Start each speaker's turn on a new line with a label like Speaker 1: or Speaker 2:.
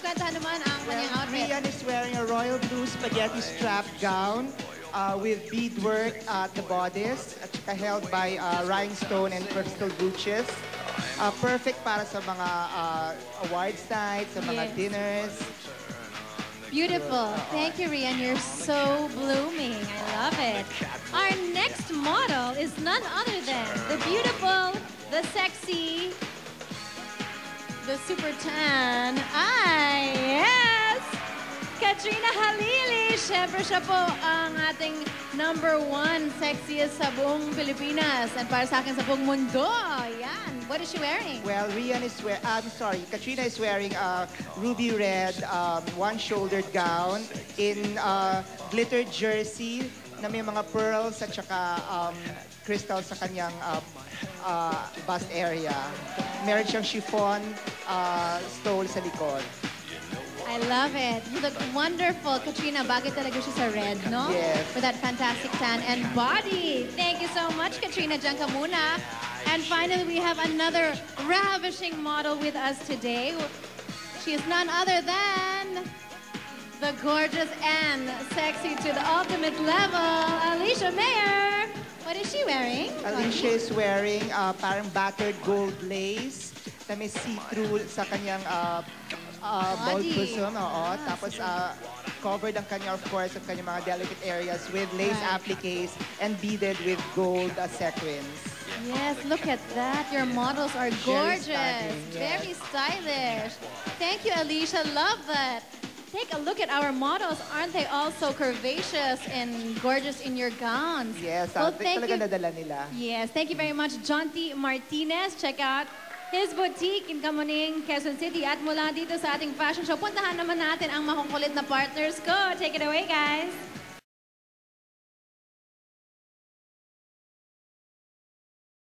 Speaker 1: Pakikwentuhan naman ang kanyang outfit.
Speaker 2: Rian is wearing a royal blue spaghetti strap gown with beadwork at the bodice at saka held by rhinestone and crystal brooches. Perfect para sa mga awards night, sa mga dinners.
Speaker 1: Beautiful. Thank you, Rian. You're so blooming. I love it. Our next model is none other than the beautiful, the sexy, the super tan. Yes! Katrina Halili. Siyempre siya po ang ating #1 sexiest sa buong Pilipinas. And para sa akin sa buong mundo. Yan. What is she wearing?
Speaker 2: Well, Katrina is wearing a ruby red one-shouldered gown in glittered jersey na may mga pearls at saka crystal sa kanyang bust area. Meron siyang chiffon stole sa likod.
Speaker 1: I love it. You look wonderful. Katrina, bagay talaga siya sa red, no?
Speaker 2: Yes.
Speaker 1: With that fantastic tan and body. Thank you so much, Katrina. Diyan ka muna. And finally, we have another ravishing model with us today. She is none other than the gorgeous and sexy to the ultimate level, Alicia Mayer. What is she wearing?
Speaker 2: Alicia is wearing parang battered gold lace na may see-through sa kanyang bold bosom. Tapos covered ang kanya, of course, ang kanyang mga delicate areas with lace appliques and beaded with gold sequins.
Speaker 1: Yes, look at that. Your models are gorgeous.
Speaker 2: Very
Speaker 1: stylish. Thank you, Alicia. Love that. Take a look at our models. Aren't they all so curvaceous and gorgeous in your gowns?
Speaker 2: Yes,
Speaker 1: thank you.
Speaker 2: talaga nadala nila.
Speaker 1: Yes, thank you very much, John T. Martinez. Check out his boutique in Kamuning, Quezon City. At mula dito sa ating fashion show, puntahan naman natin ang makukulit na partners ko. Take it away, guys.